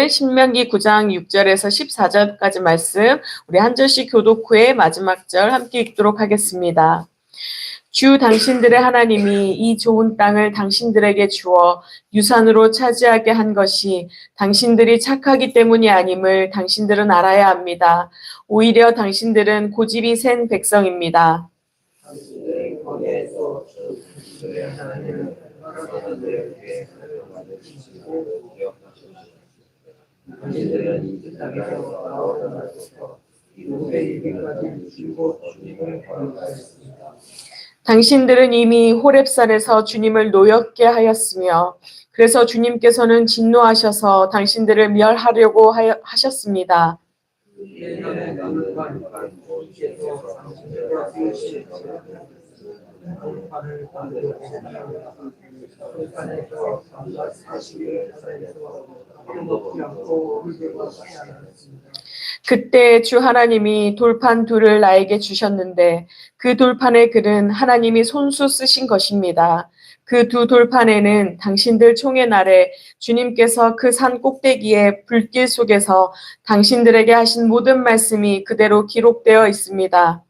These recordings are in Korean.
신명기 9장 6절에서 14절까지 말씀, 우리 한 절씩 교독 후에 마지막 절 함께 읽도록 하겠습니다. 주 당신들의 하나님이 이 좋은 땅을 당신들에게 주어 유산으로 차지하게 한 것이 당신들이 착하기 때문이 아님을 당신들은 알아야 합니다. 오히려 당신들은 고집이 센 백성입니다. 당신들의 거기에서 주 당신들의 하나님은 사람들에게 하나님을 지시고 기억하시고 당신들은 이 땅에서 나오던 날부터 이곳에 이르기까지 주고 주님을 거룩하였습니다. 당신들은 이미 호렙산에서 주님을 노엽게 하였으며 그래서 주님께서는 진노하셔서 당신들을 멸하려고 하셨습니다. 그때 주 하나님이 돌판 둘을 나에게 주셨는데 그 돌판의 글은 하나님이 손수 쓰신 것입니다. 그 두 돌판에는 당신들 총의 날에 주님께서 그 산 꼭대기에 불길 속에서 당신들에게 하신 모든 말씀이 그대로 기록되어 있습니다.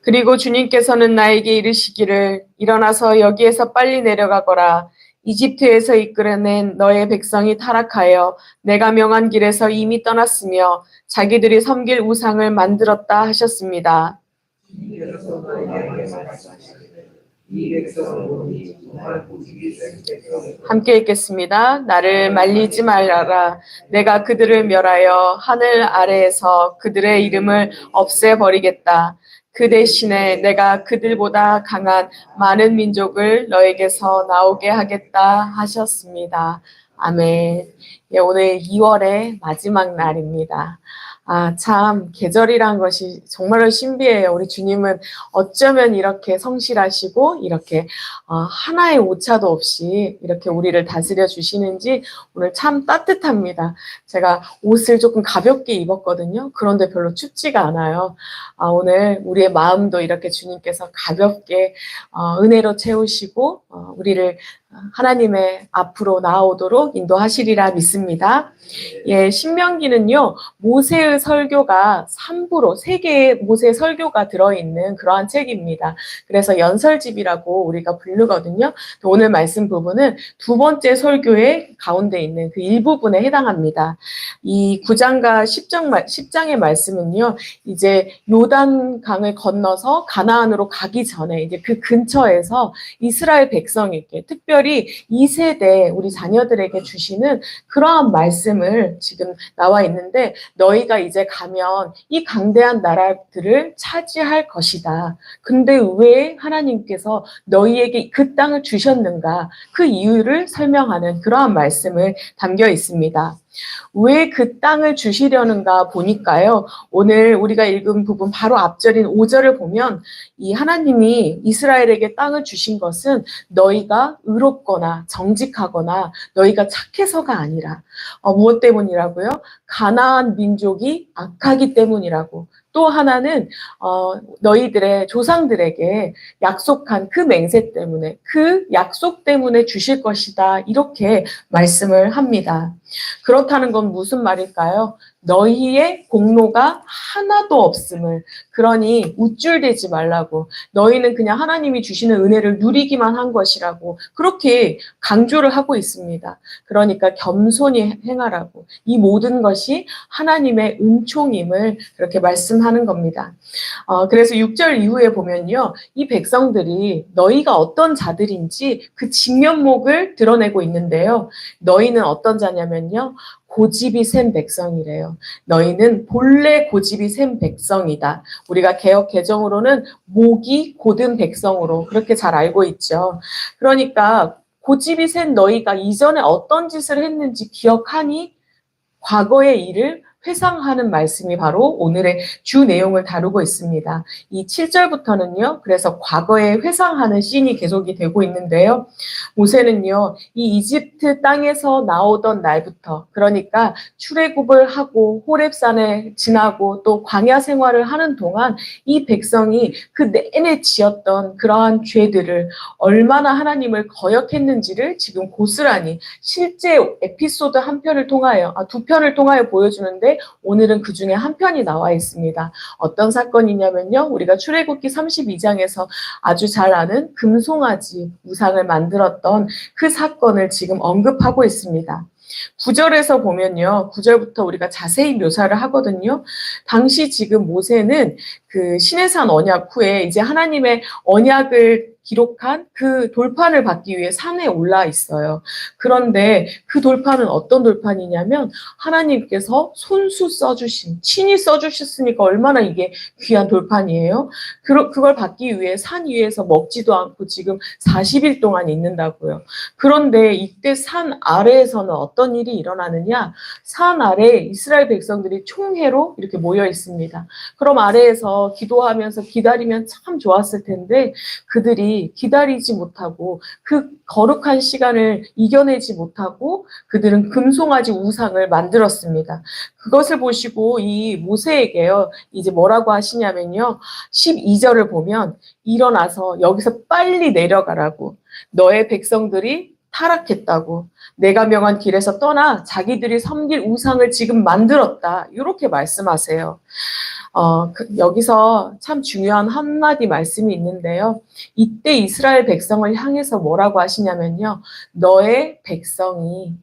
그리고 주님께서는 나에게 이르시기를 일어나서 여기에서 빨리 내려가거라. 이집트에서 이끌어낸 너의 백성이 타락하여 내가 명한 길에서 이미 떠났으며 자기들이 섬길 우상을 만들었다 하셨습니다. 함께 읽겠습니다. 나를 말리지 말아라. 내가 그들을 멸하여 하늘 아래에서 그들의 이름을 없애버리겠다. 그 대신에 내가 그들보다 강한 많은 민족을 너에게서 나오게 하겠다 하셨습니다. 아멘. 예, 오늘 2월의 마지막 날입니다. 참 계절이란 것이 정말로 신비해요. 우리 주님은 어쩌면 이렇게 성실하시고 이렇게 하나의 오차도 없이 이렇게 우리를 다스려 주시는지 오늘 참 따뜻합니다. 제가 옷을 조금 가볍게 입었거든요. 그런데 별로 춥지가 않아요. 오늘 우리의 마음도 이렇게 주님께서 가볍게 은혜로 채우시고 우리를 하나님의 앞으로 나아오도록 인도하시리라 믿습니다. 예, 신명기는요, 모세의 설교가 3부로 3개의 모세 설교가 들어있는 그러한 책입니다. 그래서 연설집이라고 우리가 부르거든요. 오늘 말씀 부분은 두 번째 설교의 가운데 있는 그 일부분에 해당합니다. 이 9장과 10장의 말씀은요, 이제 요단 강을 건너서 가나안으로 가기 전에 이제 그 근처에서 이스라엘 백성에게 특별히 2세대 우리 자녀들에게 주시는 그러한 말씀을 지금 나와 있는데 너희가 이제 가면 이 강대한 나라들을 차지할 것이다. 근데 왜 하나님께서 너희에게 그 땅을 주셨는가? 그 이유를 설명하는 그러한 말씀을 담겨 있습니다. 왜 그 땅을 주시려는가 보니까요. 오늘 우리가 읽은 부분 바로 앞절인 5절을 보면 이 하나님이 이스라엘에게 땅을 주신 것은 너희가 의롭거나 정직하거나 너희가 착해서가 아니라 무엇 때문이라고요? 가나안 민족이 악하기 때문이라고. 또 하나는 너희들의 조상들에게 약속한 그 맹세 때문에 그 약속 때문에 주실 것이다. 이렇게 말씀을 합니다. 그렇다는 건 무슨 말일까요? 너희의 공로가 하나도 없음을, 그러니 우쭐대지 말라고, 너희는 그냥 하나님이 주시는 은혜를 누리기만 한 것이라고 그렇게 강조를 하고 있습니다. 그러니까 겸손히 행하라고, 이 모든 것이 하나님의 은총임을 그렇게 말씀하는 겁니다. 그래서 6절 이후에 보면요, 이 백성들이 너희가 어떤 자들인지 그 진면목을 드러내고 있는데요. 너희는 어떤 자냐면요, 고집이 센 백성이래요. 너희는 본래 고집이 센 백성이다. 우리가 개역 개정으로는 목이 곧은 백성으로 그렇게 잘 알고 있죠. 그러니까 고집이 센 너희가 이전에 어떤 짓을 했는지 기억하니? 과거의 일을 회상하는 말씀이 바로 오늘의 주 내용을 다루고 있습니다. 이 7절부터는요. 그래서 과거에 회상하는 씬이 계속이 되고 있는데요. 모세는요. 이 이집트 땅에서 나오던 날부터 그러니까 출애굽을 하고 호렙산에 지나고 또 광야 생활을 하는 동안 이 백성이 그 내내 지었던 그러한 죄들을 얼마나 하나님을 거역했는지를 지금 고스란히 실제 에피소드 한 편을 통하여 두 편을 통하여 보여주는데 오늘은 그 중에 한 편이 나와 있습니다. 어떤 사건이냐면요. 우리가 출애굽기 32장에서 아주 잘 아는 금송아지 우상을 만들었던 그 사건을 지금 언급하고 있습니다. 9절에서 보면요. 9절부터 우리가 자세히 묘사를 하거든요. 당시 지금 모세는 그 시내산 언약 후에 이제 하나님의 언약을 기록한 그 돌판을 받기 위해 산에 올라 있어요. 그런데 그 돌판은 어떤 돌판이냐면 하나님께서 손수 써주신, 친히 써주셨으니까 얼마나 이게 귀한 돌판이에요. 그걸 받기 위해 산 위에서 먹지도 않고 지금 40일 동안 있는다고요. 그런데 이때 산 아래에서는 어떤 일이 일어나느냐? 산 아래에 이스라엘 백성들이 총회로 이렇게 모여 있습니다. 그럼 아래에서 기도하면서 기다리면 참 좋았을 텐데 그들이 기다리지 못하고 그 거룩한 시간을 이겨내지 못하고 그들은 금송아지 우상을 만들었습니다. 그것을 보시고 이 모세에게요. 이제 뭐라고 하시냐면요. 12절을 보면 일어나서 여기서 빨리 내려가라고 너의 백성들이 타락했다고 내가 명한 길에서 떠나 자기들이 섬길 우상을 지금 만들었다. 이렇게 말씀하세요. 여기서 참 중요한 한마디 말씀이 있는데요. 이때 이스라엘 백성을 향해서 뭐라고 하시냐면요. 너의 백성이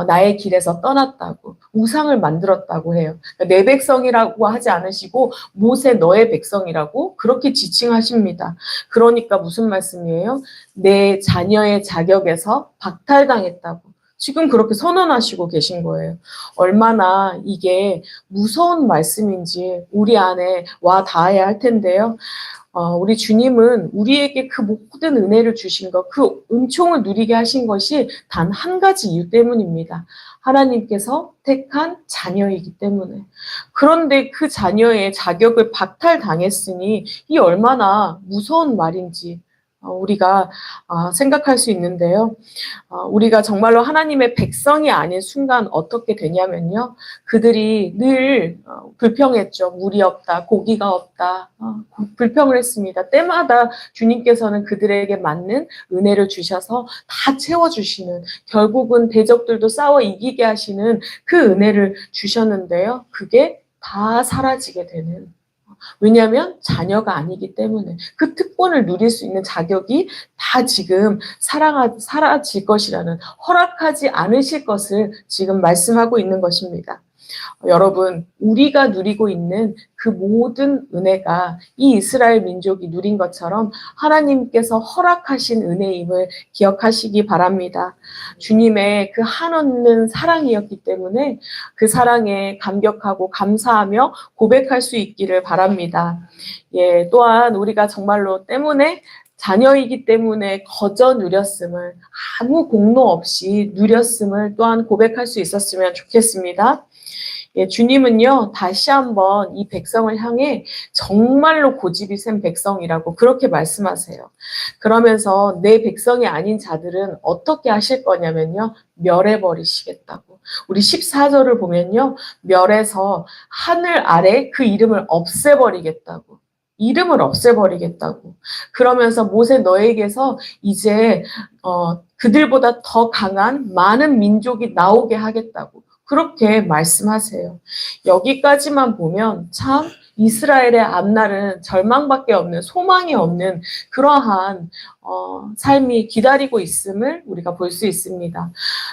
나의 길에서 떠났다고 우상을 만들었다고 해요. 그러니까 내 백성이라고 하지 않으시고 모세 너의 백성이라고 그렇게 지칭하십니다. 그러니까 무슨 말씀이에요? 내 자녀의 자격에서 박탈당했다고. 지금 그렇게 선언하시고 계신 거예요. 얼마나 이게 무서운 말씀인지 우리 안에 와 닿아야 할 텐데요. 우리 주님은 우리에게 그 모든 은혜를 주신 것, 그 은총을 누리게 하신 것이 단 한 가지 이유 때문입니다. 하나님께서 택한 자녀이기 때문에. 그런데 그 자녀의 자격을 박탈당했으니 이 얼마나 무서운 말인지 우리가 생각할 수 있는데요. 우리가 정말로 하나님의 백성이 아닌 순간 어떻게 되냐면요. 그들이 늘 불평했죠. 물이 없다, 고기가 없다, 불평을 했습니다. 때마다 주님께서는 그들에게 맞는 은혜를 주셔서 다 채워주시는, 결국은 대적들도 싸워 이기게 하시는 그 은혜를 주셨는데요. 그게 다 사라지게 되는. 왜냐하면 자녀가 아니기 때문에 그 특권을 누릴 수 있는 자격이 다 지금 사라질 것이라는 허락하지 않으실 것을 지금 말씀하고 있는 것입니다. 여러분, 우리가 누리고 있는 그 모든 은혜가 이 이스라엘 민족이 누린 것처럼 하나님께서 허락하신 은혜임을 기억하시기 바랍니다. 주님의 그 한없는 사랑이었기 때문에 그 사랑에 감격하고 감사하며 고백할 수 있기를 바랍니다. 예, 또한 우리가 정말로 때문에 자녀이기 때문에 거저 누렸음을 아무 공로 없이 누렸음을 또한 고백할 수 있었으면 좋겠습니다. 예, 주님은요, 다시 한번 이 백성을 향해 정말로 고집이 센 백성이라고 그렇게 말씀하세요. 그러면서 내 백성이 아닌 자들은 어떻게 하실 거냐면요, 멸해버리시겠다고. 우리 14절을 보면요, 멸해서 하늘 아래 그 이름을 없애버리겠다고. 이름을 없애버리겠다고. 그러면서 모세 너에게서 이제 그들보다 더 강한 많은 민족이 나오게 하겠다고. 그렇게 말씀하세요. 여기까지만 보면 참 이스라엘의 앞날은 절망밖에 없는, 소망이 없는 그러한 삶이 기다리고 있음을 우리가 볼 수 있습니다.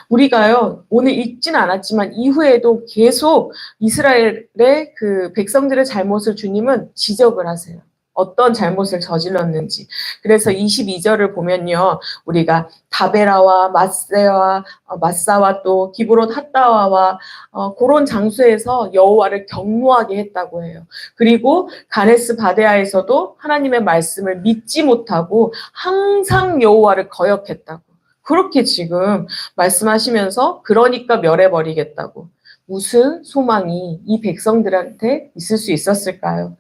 우리가요, 오늘 읽진 않았지만 이후에도 계속 이스라엘의 그 백성들의 잘못을 주님은 지적을 하세요. 어떤 잘못을 저질렀는지. 그래서 22절을 보면요. 우리가 다베라와 마사와 또 기브롯 핫다와와 그런 장소에서 여호와를 경노하게 했다고 해요. 그리고 가네스 바데아에서도 하나님의 말씀을 믿지 못하고 항상 여호와를 거역했다고. 그렇게 지금 말씀하시면서 그러니까 멸해버리겠다고. 무슨 소망이 이 백성들한테 있을 수 있었을까요?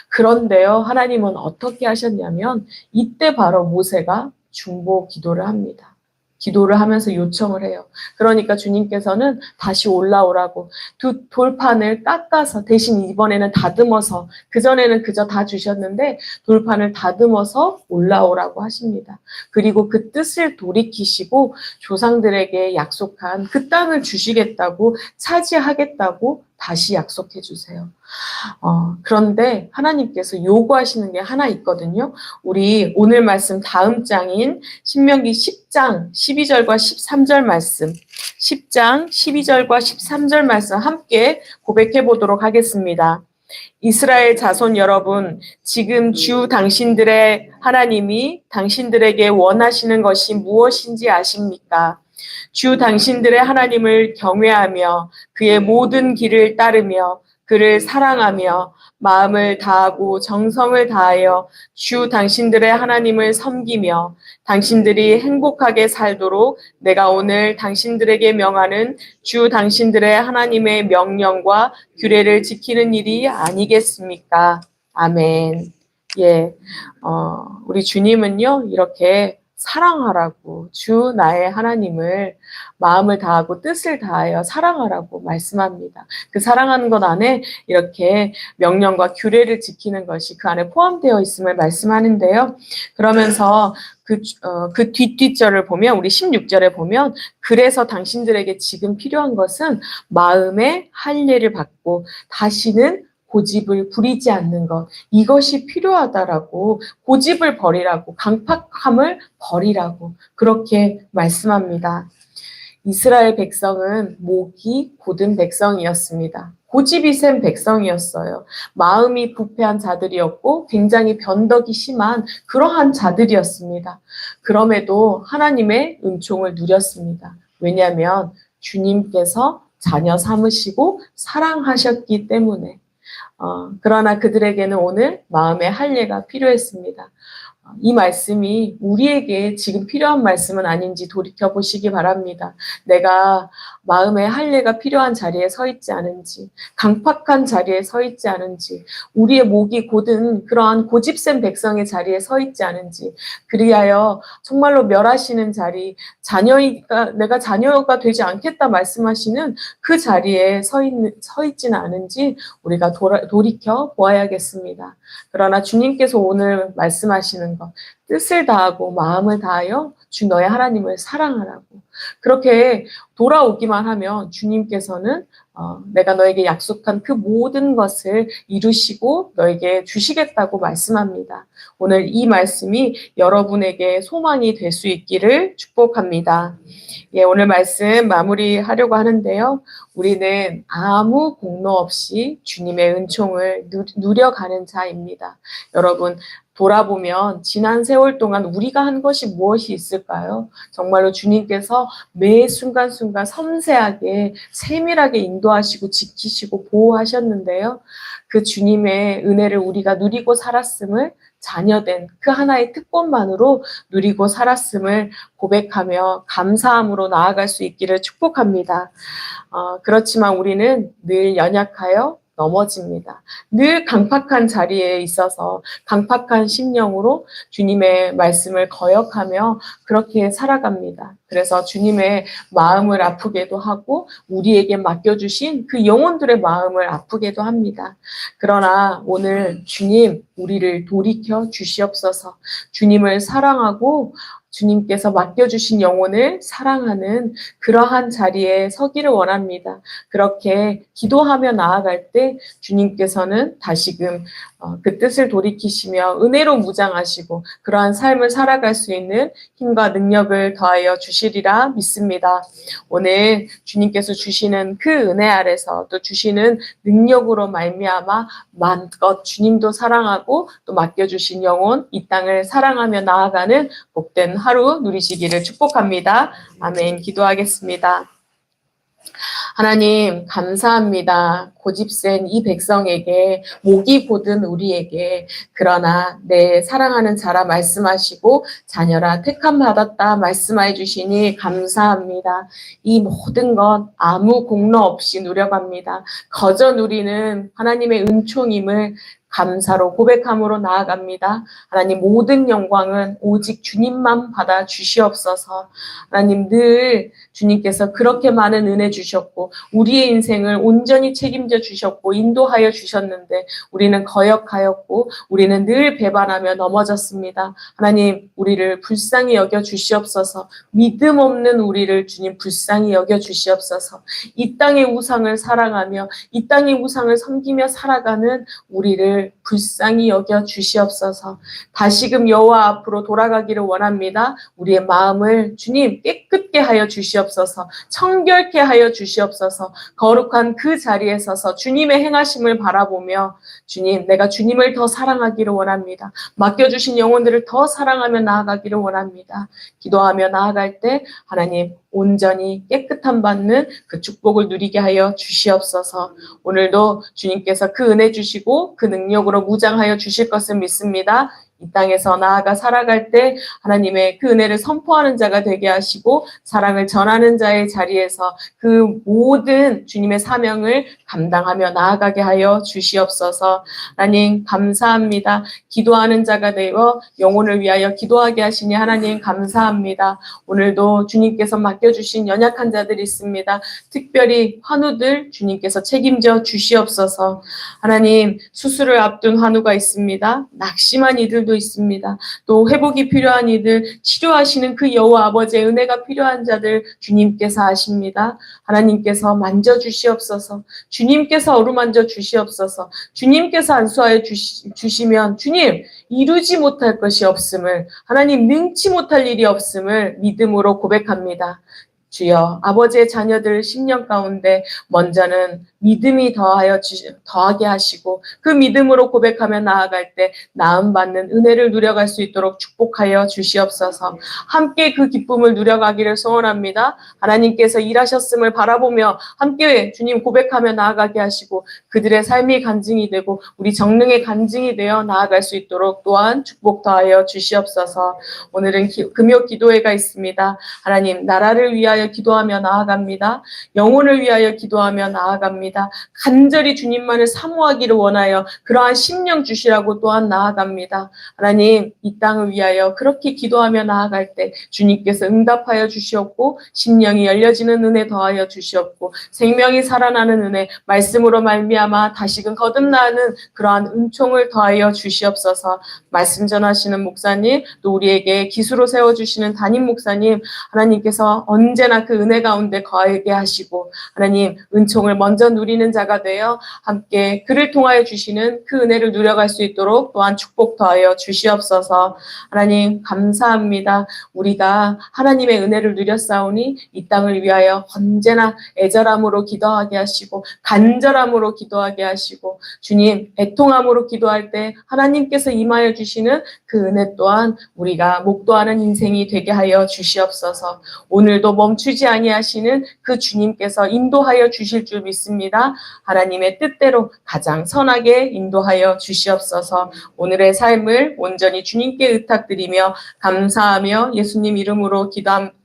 그런데요, 하나님은 어떻게 하셨냐면 이때 바로 모세가 중보 기도를 합니다. 기도를 하면서 요청을 해요. 그러니까 주님께서는 다시 올라오라고 두 돌판을 깎아서 대신 이번에는 다듬어서, 그전에는 그저 다 주셨는데 돌판을 다듬어서 올라오라고 하십니다. 그리고 그 뜻을 돌이키시고 조상들에게 약속한 그 땅을 주시겠다고, 차지하겠다고 다시 약속해 주세요. 그런데 하나님께서 요구하시는 게 하나 있거든요. 우리 오늘 말씀 다음 장인 신명기 10장 12절과 13절 말씀, 10장 12절과 13절 말씀 함께 고백해 보도록 하겠습니다. 이스라엘 자손 여러분, 지금 주 당신들의 하나님이 당신들에게 원하시는 것이 무엇인지 아십니까? 주 당신들의 하나님을 경외하며 그의 모든 길을 따르며 그를 사랑하며 마음을 다하고 정성을 다하여 주 당신들의 하나님을 섬기며 당신들이 행복하게 살도록 내가 오늘 당신들에게 명하는 주 당신들의 하나님의 명령과 규례를 지키는 일이 아니겠습니까? 아멘. 예, 우리 주님은요, 이렇게 사랑하라고, 주 나의 하나님을 마음을 다하고 뜻을 다하여 사랑하라고 말씀합니다. 그 사랑하는 것 안에 이렇게 명령과 규례를 지키는 것이 그 안에 포함되어 있음을 말씀하는데요. 그러면서 그 뒷절을 보면, 우리 16절에 보면, 그래서 당신들에게 지금 필요한 것은 마음의 할례를 받고 다시는 고집을 부리지 않는 것, 이것이 필요하다라고, 고집을 버리라고, 강팍함을 버리라고 그렇게 말씀합니다. 이스라엘 백성은 목이 곧은 백성이었습니다. 고집이 센 백성이었어요. 마음이 부패한 자들이었고 굉장히 변덕이 심한 그러한 자들이었습니다. 그럼에도 하나님의 은총을 누렸습니다. 왜냐하면 주님께서 자녀 삼으시고 사랑하셨기 때문에. 그러나 그들에게는 오늘 마음의 할례가 필요했습니다. 이 말씀이 우리에게 지금 필요한 말씀은 아닌지 돌이켜보시기 바랍니다. 내가 마음의 할례가 필요한 자리에 서 있지 않은지, 강팍한 자리에 서 있지 않은지, 우리의 목이 곧은 그러한 고집센 백성의 자리에 서 있지 않은지, 그리하여 정말로 멸하시는 자리, 내가 자녀가 되지 않겠다 말씀하시는 그 자리에 서 있지는 않은지 우리가 돌이켜 보아야겠습니다. 그러나 주님께서 오늘 말씀하시는 것, 뜻을 다하고 마음을 다하여 주 너의 하나님을 사랑하라고, 그렇게 돌아오기만 하면 주님께서는 내가 너에게 약속한 그 모든 것을 이루시고 너에게 주시겠다고 말씀합니다. 오늘 이 말씀이 여러분에게 소망이 될 수 있기를 축복합니다. 예, 오늘 말씀 마무리하려고 하는데요. 우리는 아무 공로 없이 주님의 은총을 누려가는 자입니다. 여러분, 돌아보면 지난 세월 동안 우리가 한 것이 무엇이 있을까요? 정말로 주님께서 매 순간순간 섬세하게 세밀하게 인도하시고 지키시고 보호하셨는데요. 그 주님의 은혜를 우리가 누리고 살았음을, 자녀된 그 하나의 특권만으로 누리고 살았음을 고백하며 감사함으로 나아갈 수 있기를 축복합니다. 그렇지만 우리는 늘 연약하여 넘어집니다. 늘 강팍한 자리에 있어서 강팍한 심령으로 주님의 말씀을 거역하며 그렇게 살아갑니다. 그래서 주님의 마음을 아프게도 하고 우리에게 맡겨주신 그 영혼들의 마음을 아프게도 합니다. 그러나 오늘 주님, 우리를 돌이켜 주시옵소서. 주님을 사랑하고 주님께서 맡겨주신 영혼을 사랑하는 그러한 자리에 서기를 원합니다. 그렇게 기도하며 나아갈 때 주님께서는 다시금 그 뜻을 돌이키시며 은혜로 무장하시고 그러한 삶을 살아갈 수 있는 힘과 능력을 더하여 주시리라 믿습니다. 오늘 주님께서 주시는 그 은혜 아래서 또 주시는 능력으로 말미암아 마음껏 주님도 사랑하고 또 맡겨주신 영혼, 이 땅을 사랑하며 나아가는 복된 하루 누리시기를 축복합니다. 아멘. 기도하겠습니다. 하나님, 감사합니다. 고집센 이 백성에게, 목이 고든 우리에게, 그러나 내 사랑하는 자라 말씀하시고, 자녀라 택함 받았다 말씀해 주시니 감사합니다. 이 모든 것 아무 공로 없이 누려갑니다. 거저 누리는 하나님의 은총임을 감사로 고백함으로 나아갑니다. 하나님 모든 영광은 오직 주님만 받아 주시옵소서. 하나님 늘 주님께서 그렇게 많은 은혜 주셨고 우리의 인생을 온전히 책임져 주셨고 인도하여 주셨는데 우리는 거역하였고 우리는 늘 배반하며 넘어졌습니다. 하나님 우리를 불쌍히 여겨 주시옵소서. 믿음 없는 우리를 주님 불쌍히 여겨 주시옵소서. 이 땅의 우상을 사랑하며 이 땅의 우상을 섬기며 살아가는 우리를 불쌍히 여겨 주시옵소서. 다시금 여호와 앞으로 돌아가기를 원합니다. 우리의 마음을 주님 깨끗게 하여 주시옵소서. 청결케 하여 주시옵소서. 거룩한 그 자리에 서서 주님의 행하심을 바라보며 주님 내가 주님을 더 사랑하기를 원합니다. 맡겨주신 영혼들을 더 사랑하며 나아가기를 원합니다. 기도하며 나아갈 때 하나님 온전히 깨끗함 받는 그 축복을 누리게 하여 주시옵소서. 오늘도 주님께서 그 은혜 주시고 그 능력으로 무장하여 주실 것을 믿습니다. 이 땅에서 나아가 살아갈 때 하나님의 그 은혜를 선포하는 자가 되게 하시고 사랑을 전하는 자의 자리에서 그 모든 주님의 사명을 감당하며 나아가게 하여 주시옵소서. 하나님 감사합니다. 기도하는 자가 되어 영혼을 위하여 기도하게 하시니 하나님 감사합니다. 오늘도 주님께서 맡겨주신 연약한 자들이 있습니다. 특별히 환우들 주님께서 책임져 주시옵소서. 하나님 수술을 앞둔 환우가 있습니다. 낙심한 이들도 있습니다. 또 회복이 필요한 이들, 치료하시는 그 여호와 아버지의 은혜가 필요한 자들 주님께서 아십니다. 하나님께서 만져주시옵소서. 주님께서 어루만져 주시옵소서. 주님께서 안수하여 주시면 주님 이루지 못할 것이 없음을 하나님 능치 못할 일이 없음을 믿음으로 고백합니다. 주여 아버지의 자녀들 10년 가운데 먼저는 믿음이 더하게 하시고 그 믿음으로 고백하며 나아갈 때 나음받는 은혜를 누려갈 수 있도록 축복하여 주시옵소서. 함께 그 기쁨을 누려가기를 소원합니다. 하나님께서 일하셨음을 바라보며 함께 주님 고백하며 나아가게 하시고 그들의 삶이 간증이 되고 우리 정능의 간증이 되어 나아갈 수 있도록 또한 축복 더하여 주시옵소서. 오늘은 금요 기도회가 있습니다. 하나님 나라를 위하여 기도하며 나아갑니다. 영혼을 위하여 기도하며 나아갑니다. 간절히 주님만을 사모하기를 원하여 그러한 심령 주시라고 또한 나아갑니다. 하나님 이 땅을 위하여 그렇게 기도하며 나아갈 때 주님께서 응답하여 주시옵고 심령이 열려지는 은혜 더하여 주시옵고 생명이 살아나는 은혜 말씀으로 말미암아 다시금 거듭나는 그러한 은총을 더하여 주시옵소서. 말씀 전하시는 목사님 또 우리에게 기수로 세워주시는 담임 목사님 하나님께서 언제나 그 은혜 가운데 거하게 하시고 하나님 은총을 먼저 누리는 자가 되어 함께 그를 통하여 주시는 그 은혜를 누려갈 수 있도록 또한 축복 더하여 주시옵소서. 하나님 감사합니다. 우리가 하나님의 은혜를 누렸사오니 이 땅을 위하여 언제나 애절함으로 기도하게 하시고 간절함으로 기도하게 하시고 주님 애통함으로 기도할 때 하나님께서 임하여 주시는 그 은혜 또한 우리가 목도하는 인생이 되게 하여 주시옵소서. 오늘도 멈추지 아니하시는 그 주님께서 인도하여 주실 줄 믿습니다. 하나님의 뜻대로 가장 선하게 인도하여 주시옵소서. 오늘의 삶을 온전히 주님께 의탁드리며 감사하며 예수님 이름으로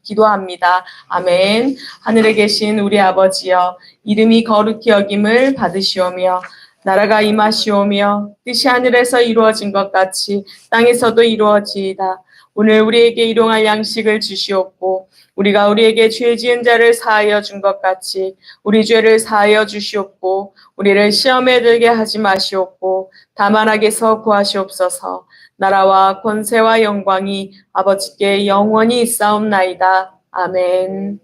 기도합니다. 아멘. 하늘에 계신 우리 아버지여 이름이 거룩히 여김을 받으시오며 나라가 임하시오며 뜻이 하늘에서 이루어진 것 같이 땅에서도 이루어지이다. 오늘 우리에게 일용할 양식을 주시옵고 우리가 우리에게 죄 지은 자를 사하여 준 것 같이 우리 죄를 사하여 주시옵고 우리를 시험에 들게 하지 마시옵고 다만 악에서 구하시옵소서. 나라와 권세와 영광이 아버지께 영원히 있사옵나이다. 아멘.